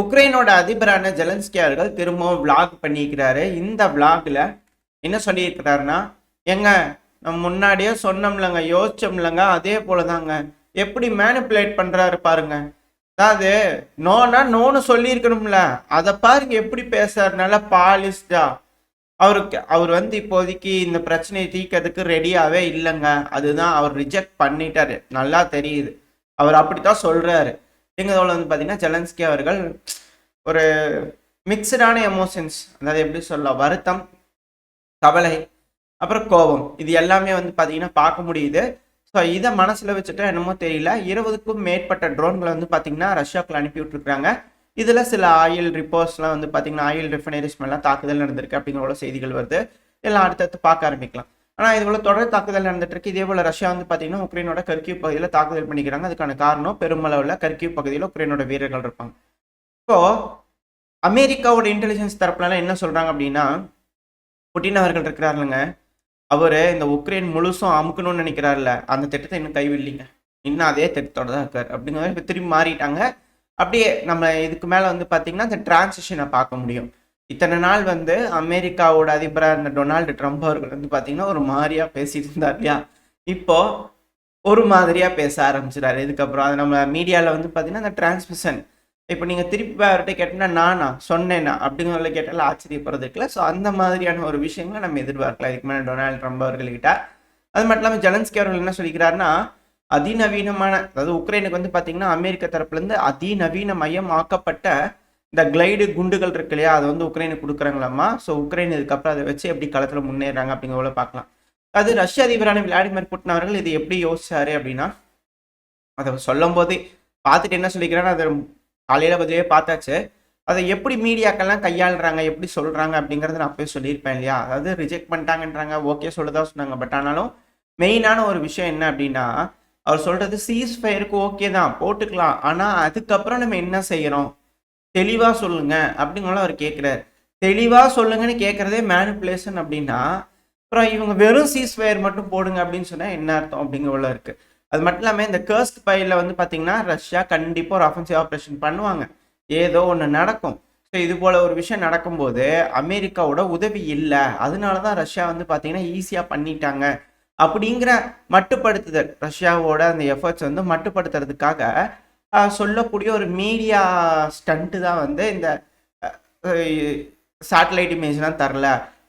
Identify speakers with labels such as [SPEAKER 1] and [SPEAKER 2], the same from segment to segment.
[SPEAKER 1] உக்ரைனோட அதிபரான Zelensky அவர்கள் திரும்பவும் vlog பண்ணியிருக்கிறாரு. இந்த விளாக்ல என்ன சொல்லியிருக்கிறாருன்னா, ஏங்க நம்ம முன்னாடியே சொன்னோம்லங்க, யோசிச்சோம்லங்க, அதே போலதாங்க. எப்படி மேனிப்புலேட் பண்றாரு பாருங்க. அதாவது நோனா நோன்னு சொல்லியிருக்கணும்ல, அதை பாருங்க எப்படி பேசுறாரு, நல்லா பாலிஷ்டா. அவர் இப்போதைக்கு இந்த பிரச்சனையை தீர்க்கறதுக்கு ரெடியாவே இல்லைங்க. அதுதான் அவர் ரிஜெக்ட் பண்ணிட்டாரு, நல்லா தெரியுது. அவர் அப்படித்தான் சொல்றாரு. எங்களோட பார்த்தீங்கன்னா ஜெலன்ஸ்கி அவர்கள் ஒரு மிக்சடான எமோஷன்ஸ், அதாவது எப்படி சொல்ல, வருத்தம், கவலை, அப்புறம் கோபம், இது எல்லாமே பார்த்தீங்கன்னா பார்க்க முடியுது. ஸோ இதை மனசில் வச்சுட்டு என்னமோ தெரியல, 20க்கும் மேற்பட்ட ட்ரோன்களை பார்த்தீங்கன்னா ரஷ்யாவுக்குள்ள அனுப்பி விட்டுருக்காங்க. இதில் சில ஆயில் ரிப்போர்ட்ஸ்லாம் பார்த்தீங்கன்னா ஆயில் ரிஃபைனரிஸ் மேலாம் தாக்குதல் நடந்திருக்கு அப்படிங்கிற செய்திகள் வருது. எல்லாம் அடுத்தடுத்து பார்க்க ஆரம்பிக்கலாம். ஆனால் இது போல தொடர் தாக்குதல் நடந்துட்டு இருக்கு. இதே போல ரஷ்யா பார்த்தீங்கன்னா உக்ரைனோட கர்கிவ் பகுதியில் தாக்குதல் பண்ணிக்கிறாங்க. அதுக்கான காரணம் பெருமளவில் கர்கிவ் பகுதியில் உக்ரைனோட வீரர்கள் இருப்பாங்க. இப்போ அமெரிக்காவோட இன்டெலிஜென்ஸ் தரப்புலாம் என்ன சொல்றாங்க அப்படின்னா, புட்டின் அவர்கள் இருக்கிறாருங்க, அவரு இந்த உக்ரைன் முழுசும் அமுக்கணும்னு நினைக்கிறாருல, அந்த திட்டத்தை இன்னும் கைவிடலிங்க, இன்னும் அதே திட்டத்தோட தான் இருக்காரு அப்படிங்கிறத இப்போ திரும்பி மாறிட்டாங்க. அப்படியே நம்ம இதுக்கு மேலே பார்த்தீங்கன்னா இந்த டிரான்சிஷனை பார்க்க முடியும். இத்தனை நாள் அமெரிக்காவோட அதிபராக இருந்த டொனால்டு ட்ரம்ப் அவர்கள் பார்த்தீங்கன்னா ஒரு மாதிரியா பேசிட்டு இருந்தார் இல்லையா, இப்போ ஒரு மாதிரியா பேச ஆரம்பிச்சிடாரு. இதுக்கப்புறம் அது நம்ம மீடியாவில் பார்த்தீங்கன்னா இந்த டிரான்ஸ்மிஷன், இப்போ நீங்கள் திருப்பி அவர்கிட்ட கேட்டீங்கன்னா நானா சொன்னேன்னா அப்படிங்கிறத கேட்டாலும் ஆச்சரியப்படுறதுக்குல. ஸோ அந்த மாதிரியான ஒரு விஷயங்களை நம்ம எதிர்பார்க்கலாம் இதுக்கு மேலே டொனால்டு ட்ரம்ப் அவர்கள்கிட்ட. அது மட்டும் இல்லாமல் ஜெலன்ஸ்கி அவர்கள் என்ன சொல்லிக்கிறாருன்னா, அதிநவீனமான, அதாவது உக்ரைனுக்கு பார்த்தீங்கன்னா அமெரிக்க தரப்புலேருந்து அதிநவீன மையம் ஆக்கப்பட்ட இந்த கிளைடு குண்டுகள் இருக்கு இல்லையா, அதை உக்ரைனுக்கு கொடுக்குறாங்களாமா. ஸோ உக்ரைன் இதுக்கப்புறம் அதை வச்சு எப்படி களத்தில் முன்னேறாங்க அப்படிங்கிறத பார்க்கலாம். அது ரஷ்ய அதிபரான விளாடிமிர் புட்டின் அவர்கள் இது எப்படி யோசிச்சாரு அப்படின்னா, அதை சொல்லும் போதே பார்த்துட்டு என்ன சொல்லிக்கிறான்னு, அதை காலையில் பதிலே பார்த்தாச்சு. அதை எப்படி மீடியாக்கெல்லாம் கையாளுறாங்க, எப்படி சொல்கிறாங்க அப்படிங்கிறத நான் போய் சொல்லியிருப்பேன் இல்லையா. அதாவது ரிஜெக்ட் பண்ணிட்டாங்கன்றாங்க, ஓகே சொல்லதான் சொன்னாங்க. பட் ஆனாலும் மெயினான ஒரு விஷயம் என்ன அப்படின்னா, அவர் சொல்கிறது சீஸ் ஃபயருக்கு ஓகே தான், போட்டுக்கலாம், ஆனால் அதுக்கப்புறம் நம்ம என்ன செய்கிறோம் தெளிவாக சொல்லுங்க அப்படிங்கலாம் அவர் கேட்குறாரு. தெளிவாக சொல்லுங்கன்னு கேட்குறதே மேனிப்புலேஷன் அப்படின்னா, அப்புறம் இவங்க வெறும் சீஸ் ஃபயர் மட்டும் போடுங்க அப்படின்னு சொன்னால் என்ன அர்த்தம் அப்படிங்கிற இருக்குது. அது மட்டும் இல்லாமல் இந்த கர்ஸ்ட் பையில் பார்த்தீங்கன்னா ரஷ்யா கண்டிப்பாக ஒரு அஃபென்சிவ் ஆப்ரேஷன் பண்ணுவாங்க, ஏதோ ஒன்று நடக்கும். ஸோ இது போல் ஒரு விஷயம் நடக்கும்போது அமெரிக்காவோட உதவி இல்லை, அதனால தான் ரஷ்யா பார்த்தீங்கன்னா ஈஸியாக பண்ணிட்டாங்க அப்படிங்கிற மட்டுப்படுத்துதல், ரஷ்யாவோட அந்த எஃபர்ட்ஸ் மட்டுப்படுத்துறதுக்காக சொல்லக்கூடிய ஒரு மீடியா ஸ்டண்ட்டு தான் இந்த சேட்டலைட் இமேஜ்லாம் தரல,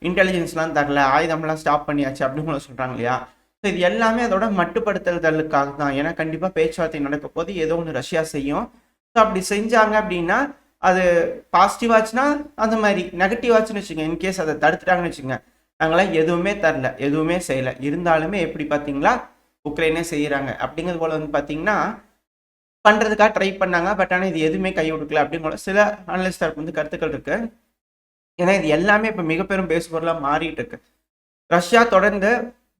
[SPEAKER 1] இன்டெலிஜென்ஸ்லாம் தரல, ஆயுதம்லாம் ஸ்டாப் பண்ணியாச்சு அப்படின்னு சொல்கிறாங்க இல்லையா. ஸோ இது எல்லாமே அதோட மட்டுப்படுத்துதலுக்காக தான். ஏன்னா கண்டிப்பாக பேச்சுவார்த்தை நடக்க போது ஏதோ ஒன்று ரஷ்யா செய்யும். ஸோ அப்படி செஞ்சாங்க அப்படின்னா அது பாசிட்டிவ் ஆச்சுன்னா அந்த மாதிரி, நெகட்டிவ் ஆச்சுன்னு வச்சுங்க, இன்கேஸ் அதை தடுத்துட்டாங்கன்னு வச்சுங்க, நாங்களாம் எதுவுமே தரல, எதுவுமே செய்யலை, இருந்தாலுமே எப்படி பார்த்தீங்களா உக்ரைனே செய்கிறாங்க அப்படிங்கிறது போல பார்த்தீங்கன்னா பண்ணுறதுக்காக ட்ரை பண்ணாங்க. பட் ஆனால் இது எதுவுமே கை கொடுக்கல அப்படிங்கிற சில அனலிஸ்ட் தரப்பு கருத்துக்கள் இருக்கு. ஏன்னா இது எல்லாமே இப்போ மிக பெரும் பேசு பொருளாக மாறிட்டு இருக்கு. ரஷ்யா தொடர்ந்து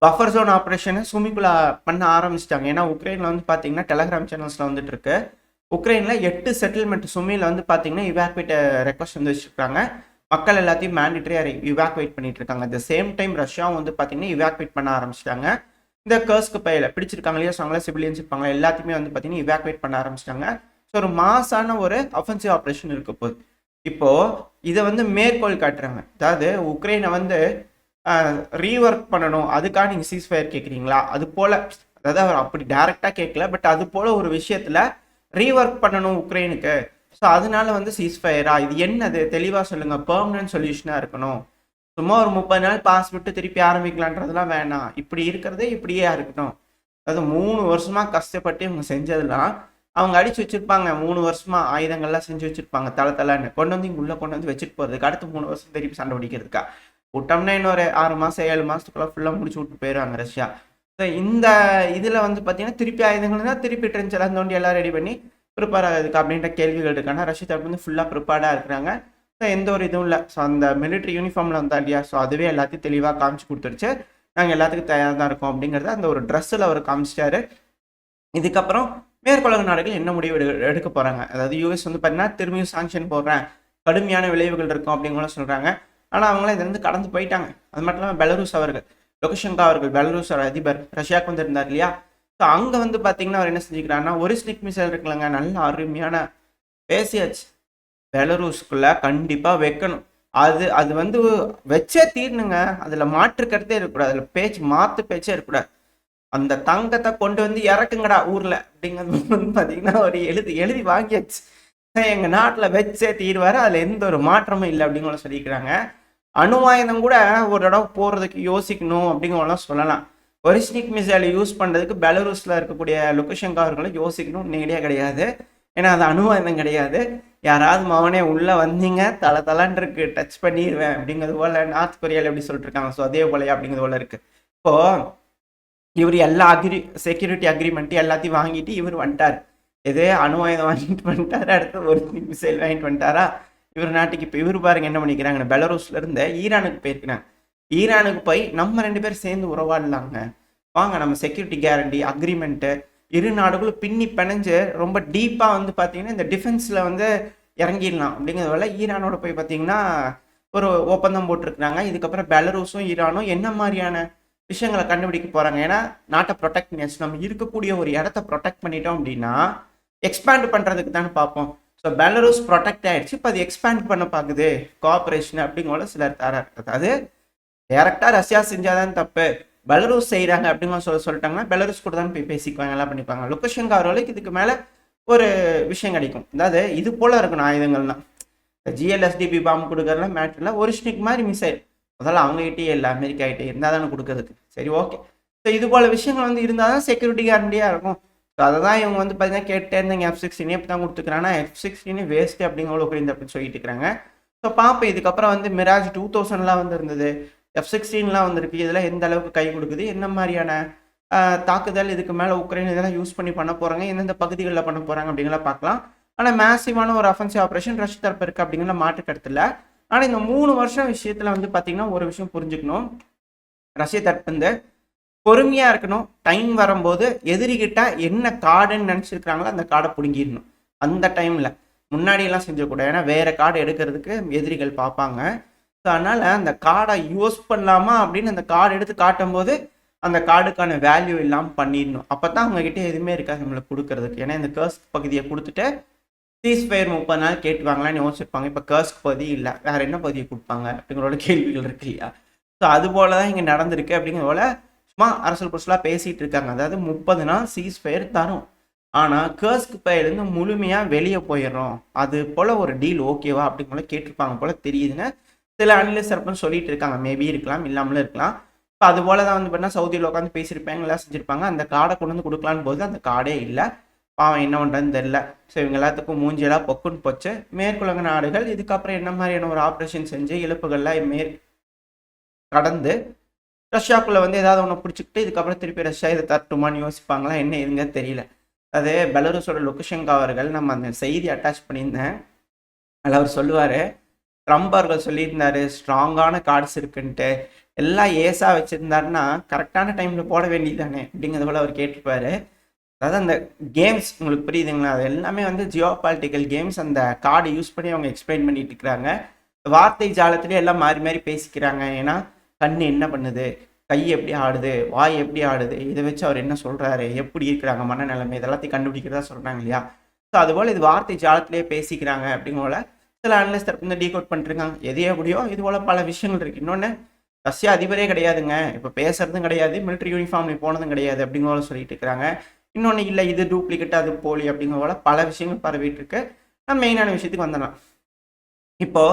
[SPEAKER 1] பஃபர் ஜோன் ஆப்ரேஷனை சுமிக்குள்ள பண்ண ஆரம்பிச்சிட்டாங்க. ஏன்னா உக்ரைனில் பார்த்தீங்கன்னா டெலகிராம் சேனல்ஸில் வந்துட்டு இருக்கு, உக்ரைனில் 8 செட்டில்மெண்ட் சுமியில் பார்த்தீங்கன்னா இவாக்குவேட் ரெக்வஸ்ட் வச்சுருக்காங்க. மக்கள் எல்லாத்தையும் மேண்டிட்டரி இவாக்குவேட் பண்ணிட்டு இருக்காங்க. அட் த சேம் டைம் ரஷ்யாவும் பார்த்தீங்கன்னா இவாக்குவேட் பண்ண ஆரம்பிச்சிட்டாங்க. இந்த கர்ஸ்க்கு பையில பிடிச்சிருக்காங்க இல்லையா, சொன்னாங்களா சிவிலியன்ஸ் இருப்பாங்க, எல்லாத்தையுமே பார்த்தீங்கன்னா இவாக்குவேட் பண்ண ஆரம்பிச்சிட்டாங்க. ஸோ ஒரு மாசான ஒரு அஃபென்சிவ் ஆப்ரேஷன் இருக்க போகுது. இப்போ இதை மேற்கோள் காட்டுறாங்க. அதாவது உக்ரைனை ரீஒர்க் பண்ணணும், அதுக்காக நீங்கள் சீஸ் ஃபயர் கேட்குறீங்களா, அது போல், அதாவது அவர் அப்படி டைரெக்டாக கேட்கல, பட் அது போல் ஒரு விஷயத்தில் ரீஒர்க் பண்ணணும் உக்ரைனுக்கு. ஸோ அதனால சீஸ் ஃபயரா, இது என்னது தெளிவாக சொல்லுங்கள், பெர்மனன்ட் சொல்யூஷனாக இருக்கணும், சும்மா ஒரு 30 நாள் பாஸ் விட்டு திருப்பி ஆரம்பிக்கலான்றதுலாம் வேணாம், இப்படி இருக்கிறதே இப்படியே இருக்கட்டும். அதாவது 3 வருஷமாக கஷ்டப்பட்டு இவங்க செஞ்சதெல்லாம் அவங்க அடிச்சு வச்சிருப்பாங்க. 3 வருஷமா ஆயுதங்கள்லாம் செஞ்சு வச்சிருப்பாங்க, தலைன்னு கொண்டு இங்கே உள்ள கொண்டு வச்சுட்டு போகிறதுக்கு, அடுத்து 3 வருஷம் திருப்பி சண்டை பிடிக்கிறதுக்கா விட்டோம்னா இன்னொரு 6 மாதம் 7 மாதத்துக்குள்ள ஃபுல்லாக முடிச்சு விட்டு போயிடுவாங்க ரஷ்யா. ஸோ இந்த இதில் பார்த்தீங்கன்னா திருப்பி ஆயுதங்கள் தான், திருப்பி ட்ரென்ச் எல்லாம் தோண்டி எல்லாம் ரெடி பண்ணி ப்ரிப்பேர் ஆகுதுக்கு அப்படின்ற கேள்விகள் இருக்காங்க. ரஷ்யா தரப்பு ஃபுல்லாக ப்ரிப்பேர்டாக இருக்கிறாங்க. ஸோ எந்த ஒரு இதுவும் இல்லை. ஸோ அந்த மிலிட்ரி யூனிஃபார்மில் வந்தா இல்லையா, ஸோ அதுவே எல்லாத்தையும் தெளிவாக காமிச்சு கொடுத்துருச்சு, நாங்கள் எல்லாத்துக்கும் தயாராக தான் இருக்கோம் அப்படிங்கிறத அந்த ஒரு ட்ரெஸ்ஸில் அவர் காமிச்சிட்டாரு. இதுக்கப்புறம் மேற்குலக நாடுகள் என்ன முடிவு எடுக்க போகிறாங்க, அதாவது யூஎஸ் பார்த்தீங்கன்னா திரும்பியும் சாங்ஷன் போடுறேன், கடுமையான விளைவுகள் இருக்கும் அப்படிங்கிற சொல்கிறாங்க. ஆனால் அவங்களாம் இதுலேருந்து கடந்து போயிட்டாங்க. அது மட்டும் இல்லாமல் பெலரூஸ் அவர்கள், லுகஷெங்கோ அவர்கள், பெலரூஸ் அதிபர் ரஷ்யாவுக்கு வந்திருந்தார் இல்லையா. ஸோ அங்கே பார்த்தீங்கன்னா அவர் என்ன செஞ்சுக்கிறாருன்னா, ஒரு ஸ்னிக் மிசைல் இருக்குல்லங்க, நல்ல அருமையான பேசியாச்சு, பெலரூஸ்குள்ள கண்டிப்பா வைக்கணும். அது அது வந்து வச்சே தீரணுங்க. அதுல மாற்று கருத்தே இருக்கக்கூடாது. அதுல மாத்து பேச்சே இருக்கக்கூடாது. அந்த தங்கத்த கொண்டு வந்து இறக்குங்கடா ஊர்ல அப்படிங்கிறது வந்து பாத்தீங்கன்னா ஒரு எழுதி எழுதி வாங்கியாச்சு. எங்க நாட்டுல வச்சே தீருவாரு. அதுல எந்த ஒரு மாற்றமும் இல்லை அப்படிங்கிற சொல்லிக்கிறாங்க. அணு ஆயுதம் கூட ஒரு தடவை போறதுக்கு யோசிக்கணும் அப்படிங்கிறதெல்லாம் சொல்லலாம். ஒரிஸ்னிக் மிசைலை யூஸ் பண்றதுக்கு பெலரூஸ்ல இருக்கக்கூடிய லுகஷெங்கோ அவர்களும் யோசிக்கணும் நேரடியா கிடையாது. ஏன்னா அது அணு ஆயுதம் கிடையாது. யாராவது மவனே உள்ள வந்தீங்க தலை தலான் இருக்கு டச் பண்ணிடுவேன் அப்படிங்கிறது போல நார்த் கொரியால எப்படி சொல்லிட்டு இருக்காங்க. ஸோ அதே போலயா அப்படிங்கிறது போல இருக்கு. இப்போ இவர் எல்லா செக்யூரிட்டி அக்ரிமெண்ட் எல்லாத்தையும் வாங்கிட்டு இவர் வந்துட்டார். எதே அணு ஆயுதம் வாங்கிட்டு வந்துட்டாரு. அடுத்து ஒரு மிசைல் வாங்கிட்டு வந்துட்டாரா. இவர் நாட்டுக்கு இப்போ இவர் பாருங்க என்ன பண்ணிக்கிறாங்க. பெலரூஸ்ல இருந்து ஈரானுக்கு போயிருக்கிறாங்க. ஈரானுக்கு போய் நம்ம 2 பேரும் சேர்ந்து உறவாடலாங்க. வாங்க நம்ம செக்யூரிட்டி கேரண்டி அக்ரிமெண்ட்டு இரு நாடுகளும் பின்னி பிணைஞ்சு ரொம்ப டீப்பாக வந்து பார்த்தீங்கன்னா இந்த டிஃபென்ஸில் வந்து இறங்கிடலாம் அப்படிங்கிறதுனால ஈரானோட போய் பார்த்தீங்கன்னா ஒரு ஒப்பந்தம் போட்டிருக்கிறாங்க. இதுக்கப்புறம் பெலரூஸும் ஈரானும் என்ன மாதிரியான விஷயங்களை கண்டுபிடிக்க போகிறாங்க. ஏன்னா நாட்டை ப்ரொடெக்ட் பண்ணியாச்சு. நம்ம இருக்கக்கூடிய ஒரு இடத்த ப்ரொடெக்ட் பண்ணிட்டோம் அப்படின்னா எக்ஸ்பேண்ட் பண்ணுறதுக்கு தானே பார்ப்போம். ஸோ பெலரூஸ் ப்ரொடெக்ட் ஆகிடுச்சு. இப்போ அது எக்ஸ்பேண்ட் பண்ண பார்க்குது கோஆப்ரேஷன் அப்படிங்கிற சிலர் தர அதாவது டேரெக்டாக ரஷ்யா செஞ்சாதான் தப்பு, பெலரூஸ் செய்கிறாங்க அப்படிங்கிற சொல்லிட்டாங்கன்னா பெலரூஸ் கூட தான் போய் பேசிக்குவாங்க, எல்லாம் பண்ணிப்பாங்க. லுகஷெங்கோ அவர்களுக்கு இதுக்கு மேலே ஒரு விஷயம் கிடைக்கும். அதாவது இது போல் இருக்கணும் ஆயுதங்கள்லாம். ஜிஎல்எஸ்டிபி பாம்பு கொடுக்கறதுலாம் மேட்ரில் ஒரிஜினிக் மாதிரி மிசைல் முதல்ல அவங்ககிட்டயே இல்லை அமெரிக்காகிட்டே இருந்தால் தானே கொடுக்கறதுக்கு. சரி ஓகே. ஸோ இது போல் விஷயங்கள் வந்து இருந்தால் தான் செக்யூரிட்டி கேரண்டியாக இருக்கும். ஸோ அதை தான் இவங்க வந்து பார்த்தீங்கன்னா கேட்டே இருந்தாங்க. F-16 எப்படி தான் கொடுத்துக்கிறாங்கன்னா F-16 வேஸ்ட்டு அப்படிங்கிற புரிந்து அப்படின்னு சொல்லிட்டு இருக்கிறாங்க. ஸோ பார்ப்போம். இதுக்கப்புறம் வந்து மிராஜ் 2000லாம் வந்து இருந்தது, F-16லாம் வந்துருக்கு. இதெல்லாம் எந்த அளவுக்கு கை கொடுக்குது, என்ன மாதிரியான தாக்குதல் இதுக்கு மேலே உக்ரைன் இதெல்லாம் யூஸ் பண்ணி பண்ண போகிறாங்க, எந்தெந்த பகுதிகளில் பண்ண போகிறாங்க அப்படிங்கலாம் பார்க்கலாம். ஆனால் மேசிவான ஒரு அஃபென்சிவ் ஆப்ரேஷன் ரஷ்ய தரப்பு இருக்குது அப்படிங்கிற மாற்று கருத்தில். ஆனால் இந்த 3 வருஷம் விஷயத்தில் வந்து பார்த்தீங்கன்னா ஒரு விஷயம் புரிஞ்சுக்கணும். ரஷ்ய தரப்பு வந்து பொறுமையாக இருக்கணும். டைம் வரும்போது எதிரிகிட்ட என்ன கார்டுன்னு நினச்சிருக்கிறாங்களோ அந்த கார்டை பிடுங்கிடணும். அந்த டைமில் முன்னாடியெல்லாம் செஞ்சக்கூடாது. ஏன்னா வேறு கார்டு எடுக்கிறதுக்கு எதிரிகள் பார்ப்பாங்க. ஸோ அதனால் அந்த கார்டை யூஸ் பண்ணலாமா அப்படின்னு அந்த கார்டு எடுத்து காட்டும் போது அந்த கார்டுக்கான வேல்யூ இல்லாமல் பண்ணிடணும். அப்போ தான் அவங்ககிட்ட எதுவுமே இருக்காது நம்மளுக்கு கொடுக்கறதுக்கு. ஏன்னா இந்த கர்ஸ்க் பகுதியை கொடுத்துட்டு சீஸ்ஃபயர் 30 நாள் கேட்டுவாங்களான்னு யோசிச்சிருப்பாங்க. இப்போ கர்ஸ்க் பகுதி இல்லை, வேறு என்ன பகுதியை கொடுப்பாங்க அப்படிங்கிறோட கேள்விகள் இருக்கு இல்லையா. ஸோ அது போல தான் இங்கே நடந்திருக்கு. அப்படிங்கிற போல சும்மா அரசல் புரசலாக பேசிகிட்டு இருக்காங்க. அதாவது 30 நாள் சீஸ்ஃபயர் தரும், ஆனால் கர்ஸ்க் பயிலேருந்து முழுமையாக வெளியே போயிடுறோம், அது போல் ஒரு டீல் ஓகேவா அப்படிங்கிற கேட்டிருப்பாங்க போல் தெரியுதுங்க. சில அனலிஸ்ட் தரப்புன்னு சொல்லிட்டு இருக்காங்க. மேபி இருக்கலாம், இல்லாமலும் இருக்கலாம். இப்போ அது போல தான் வந்து பார்த்தீங்கன்னா சவுதியில் உட்காந்து பேசியிருப்பாங்க, எல்லாம் செஞ்சுருப்பாங்க. அந்த கார்டை கொண்டு வந்து கொடுக்கலான்னு போது அந்த கார்டே இல்லை. பாவம் என்ன பண்ணுறதுன்னு தெரில. ஸோ இவங்க எல்லாத்துக்கும் மூஞ்சியெல்லாம் பொக்குன்னு போச்சு. மேற்குலக நாடுகள் இதுக்கப்புறம் என்ன மாதிரியான ஒரு ஆப்ரேஷன் செஞ்சு இழப்புகள்லாம் கடந்து ரஷ்யாக்குள்ளே வந்து ஏதாவது ஒன்று பிடிச்சிக்கிட்டு இதுக்கப்புறம் திருப்பி ரஷ்யா இதை தட்டுமான்னு யோசிப்பாங்களா என்ன இருங்க தெரியல. அது பெலரூஸோட லுகஷெங்கோ அவர்கள் நம்ம அந்த செய்தி அட்டாச் பண்ணியிருந்தேன். அதில் அவர் சொல்லுவார், ட்ரம்ப் அவர்கள் சொல்லியிருந்தாரு ஸ்ட்ராங்கான கார்ட்ஸ் இருக்குன்ட்டு. எல்லாம் ஏஸாக வச்சுருந்தாருன்னா கரெக்டான டைமில் போட வேண்டியதானே அப்படிங்கிறது போல் அவர் கேட்டிருப்பாரு. அதாவது அந்த கேம்ஸ் உங்களுக்கு புரியுதுங்களா, அது எல்லாமே வந்து ஜியோ பாலிட்டிக்கல் கேம்ஸ். அந்த கார்டு யூஸ் பண்ணி அவங்க எக்ஸ்பிளைன் பண்ணிட்டு இருக்கிறாங்க. வார்த்தை ஜாலத்திலே எல்லாம் மாறி மாறி பேசிக்கிறாங்க. ஏன்னா கண் என்ன பண்ணுது, கை எப்படி ஆடுது, வாய் எப்படி ஆடுது, இதை வச்சு அவர் என்ன சொல்கிறாரு, எப்படி இருக்கிறாங்க மனநிலைமை, இதெல்லாத்தையும் கண்டுபிடிக்கிறதா சொல்கிறாங்க இல்லையா. ஸோ அதுபோல் இது வார்த்தை ஜாலத்திலே பேசிக்கிறாங்க அப்படிங்கோல சில அனலிஸ்ட் தரப்பு வந்து டீகோட் பண்ணிருக்காங்க. எது எப்படியோ இது போல் பல விஷயங்கள் இருக்குது. இன்னொன்று ரஷ்யா அதிபரே கிடையாதுங்க, இப்போ பேசுறதும் கிடையாது, மிலிட்ரி யூனிஃபார்ம்ல போனதும் கிடையாது அப்படிங்கிற சொல்லிட்டு இருக்கிறாங்க. இன்னொன்று இல்லை இது டூப்ளிகேட் அது போலி அப்படிங்கிற போல பல விஷயங்கள் பரவிட்டு இருக்கு. நம்ம மெயினான விஷயத்துக்கு வந்துடலாம். இப்போ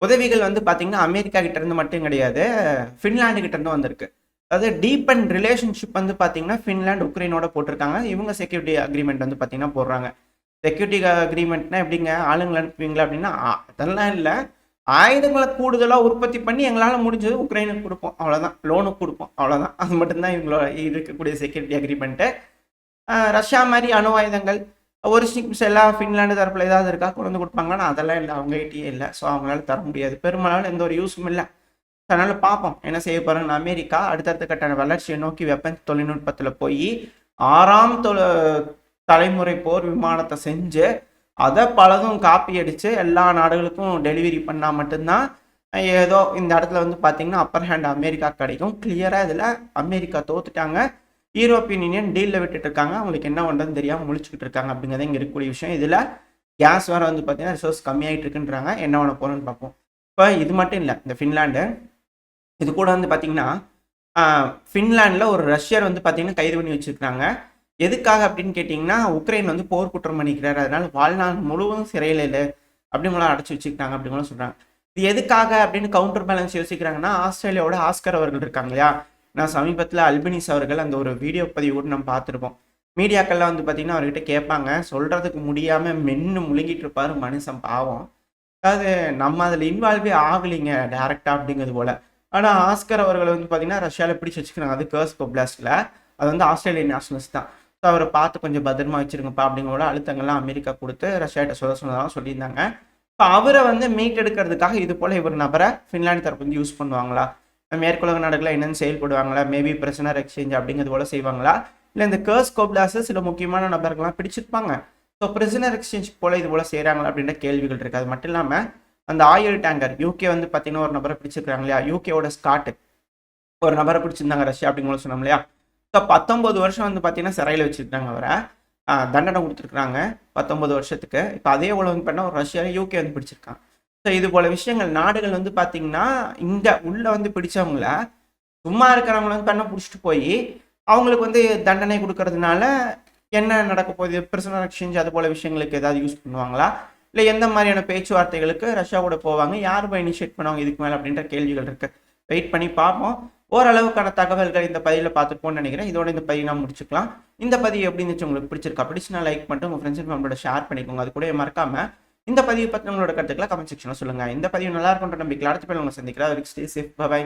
[SPEAKER 1] உதவிகள் வந்து பார்த்தீங்கன்னா அமெரிக்கா கிட்ட இருந்து மட்டும் கிடையாது, ஃபின்லாண்டு கிட்ட இருந்து வந்திருக்கு. அதாவது டீப் அண்ட் ரிலேஷன்ஷிப் வந்து பார்த்தீங்கன்னா ஃபின்லாண்ட் உக்ரைனோட போட்டிருக்காங்க. இவங்க செக்யூரிட்டி அக்ரிமெண்ட் வந்து பார்த்தீங்கன்னா போடுறாங்க. செக்யூரிட்டி அக்ரிமெண்ட்னா எப்படிங்க, ஆளுங்களை அனுப்புவீங்களா அப்படின்னா அதெல்லாம் இல்லை, ஆயுதங்களை கூடுதலாக உற்பத்தி பண்ணி எங்களால் முடிஞ்சது உக்ரைனுக்கு கொடுப்போம், அவ்வளோதான். லோனுக்கு கொடுப்போம், அவ்வளோதான். அது மட்டும்தான் இவங்களோட இருக்கக்கூடிய செக்யூரிட்டி அக்ரிமெண்ட்டு. ரஷ்யா மாதிரி அணு ஆயுதங்கள் ஒரிஜினிக் எல்லாம் ஃபின்லாண்டு தரப்பில் ஏதாவது இருக்கா கொண்டு வந்து கொடுப்பாங்கன்னா அதெல்லாம் இல்லை, அவங்ககிட்டயே இல்லை. ஸோ அவங்களால தர முடியாது, பெரும்பாலும் எந்த ஒரு யூஸும் இல்லை. அதனால் பார்ப்போம் என்ன செய்ய போகிறாங்கன்னு. அமெரிக்கா அடுத்தடுத்த கட்டான வளர்ச்சியை நோக்கி வெப்பன் தொழில்நுட்பத்தில் போய் 6ஆம் தலைமுறை போர் விமானத்தை செஞ்சு அதை பலதும் காப்பி அடித்து எல்லா நாடுகளுக்கும் டெலிவரி பண்ணால் மட்டும்தான் ஏதோ இந்த இடத்துல வந்து பார்த்தீங்கன்னா அப்பர் ஹேண்ட் அமெரிக்கா கிடைக்கும். கிளியராக இதில் அமெரிக்கா தோத்துட்டாங்க. யூரோப்பியன் யூனியன் டீலில் விட்டுட்டு இருக்காங்க. அவங்களுக்கு என்ன பண்ணுறதுன்னு தெரியாமல் முழிச்சுக்கிட்டு இருக்காங்க அப்படிங்கிறத இங்கே இருக்கக்கூடிய விஷயம். இதில் கேஸ் வேறு வந்து பார்த்தீங்கன்னா ரிசோர்ஸ் கம்மியாகிட்டு இருக்குன்றாங்க. என்ன பண்ண போகிறோன்னு பார்ப்போம். இப்போ இது மட்டும் இல்லை, இந்த ஃபின்லாண்டு இது கூட வந்து பார்த்தீங்கன்னா ஃபின்லாண்டில் ஒரு ரஷ்யர் வந்து பார்த்தீங்கன்னா கைது பண்ணி வச்சுருக்காங்க. எதுக்காக அப்படின்னு கேட்டிங்கன்னா, உக்ரைன் வந்து போர் குற்றம் பண்ணிக்கிறாரு, அதனால வாழ்நாள் முழுவதும் சிறையில் இல்லை அப்படிங்களாம் அடைச்சி வச்சுக்கிட்டாங்க அப்படிங்கலாம் சொல்கிறாங்க. இது எதுக்காக அப்படின்னு கவுண்டர் பேலன்ஸ் யோசிக்கிறாங்கன்னா, ஆஸ்திரேலியாவோட ஆஸ்கர் அவர்கள் இருக்காங்க இல்லையா, நான் சமீபத்தில் அல்பனிஸ் அவர்கள் அந்த ஒரு வீடியோ பதிவு கூட நம்ம பார்த்துருப்போம். மீடியாக்கள்லாம் வந்து பார்த்தீங்கன்னா அவர்கிட்ட கேட்பாங்க, சொல்கிறதுக்கு முடியாமல் மென்று முழுங்கிட்டு இருப்பார் மனுஷன் பாவம். அதாவது நம்ம அதில் இன்வால்வே ஆகலைங்க டேரெக்டாக அப்படிங்கிறது போல். ஆனால் ஆஸ்கர் அவர்களை வந்து பார்த்தீங்கன்னா ரஷ்யாவில் பிடிச்சி வச்சுக்கிறாங்க. அது கர்ஸ்க் ஒப்லாஸ்டில். அது வந்து ஆஸ்திரேலியன் நேஷனலிஸ்ட் தான். ஸோ அவரை பார்த்து கொஞ்சம் பத்திரமா வச்சுருங்கப்பா அப்படிங்கிற அழுத்தங்கள்லாம் அமெரிக்கா கொடுத்து ரஷ்யாட்ட சொன்னதாக சொல்லியிருந்தாங்க. இப்போ அவரை வந்து மீட்டெடுக்கிறதுக்காக இது போல் இவர் நபரை ஃபின்லாந்து தரப்பு வந்து யூஸ் பண்ணுவாங்களா, மேற்குலக நாடுகளில் என்னென்னு செயல்படுவாங்களா, மேபி பிரசனர் எக்ஸ்சேஞ்ச் அப்படிங்கிறது போல் செய்வாங்களா, இல்லை இந்த கர்ஸ்க் ஒப்லாஸ்ட் சில முக்கியமான நபர்கள்லாம் பிடிச்சிருப்பாங்க, ஸோ பிரிசனர் எக்ஸ்சேஞ்ச் போல் இது போல் செய்கிறாங்களா அப்படின்ற கேள்விகள் இருக்குது. அது மட்டும் இல்லாமல் அந்த ஆயில் டேங்கர் யூகே வந்து பார்த்தீங்கன்னா ஒரு நபரை பிடிச்சிருக்காங்க இல்லையா, யூகேவோட ஸ்காட்டு ஒரு நபரை பிடிச்சிருந்தாங்க ரஷ்யா அப்படிங்கிற சொன்னோம் இல்லையா. ஸோ 19 வருஷம் வந்து பார்த்தீங்கன்னா சிறையில் வச்சுருக்காங்க அவரை, தண்டனை கொடுத்துருக்குறாங்க 19 வருஷத்துக்கு. இப்போ அதே போல் வந்து பண்ணால் ஒரு ரஷ்யா யூகே வந்து பிடிச்சிருக்காங்க. ஸோ இது போல் விஷயங்கள் நாடுகள் வந்து பார்த்தீங்கன்னா இங்கே உள்ளே வந்து பிடிச்சவங்கள சும்மா இருக்கிறவங்கள வந்து பண்ண பிடிச்சிட்டு போய் அவங்களுக்கு வந்து தண்டனை கொடுக்கறதுனால என்ன நடக்க போகுது, பிரிசனர் எக்ஸ்சேஞ்ச் அது போல் விஷயங்களுக்கு ஏதாவது யூஸ் பண்ணுவாங்களா, இல்லை எந்த மாதிரியான பேச்சுவார்த்தைகளுக்கு ரஷ்யா கூட போவாங்க, யார் போய் இனிஷியேட் பண்ணுவாங்க இதுக்கு மேலே அப்படின்ற கேள்விகள் இருக்குது. வெயிட் பண்ணி பார்ப்போம். ஓரளவுக்கான தகவல்கள் இந்த பதிவில் பார்த்துப்போன்னு நினைக்கிறேன். இதோட இந்த பதிவு நான் முடிச்சுக்கலாம். இந்த பதிவு எப்படி இருந்துச்சு, உங்களுக்கு பிடிச்சிருக்கா, பிடிச்சுனா லைக் பண்ணிட்டு உங்கள் ஃப்ரெண்ட்ஸ் அண்ட் ஃபேமிலியோட ஷேர் பண்ணிக்கோங்க. அது கூட மறக்காம இந்த பதிவு பற்றி உங்களோட கருத்துக்களை கமெண்ட் செக்ஷனில் சொல்லுங்கள். இந்த பதிவு நல்லா இருக்குன்ற நம்பிக்கை அடுத்த பேர் உங்களை சந்திக்கிறேன். Stay safe, by.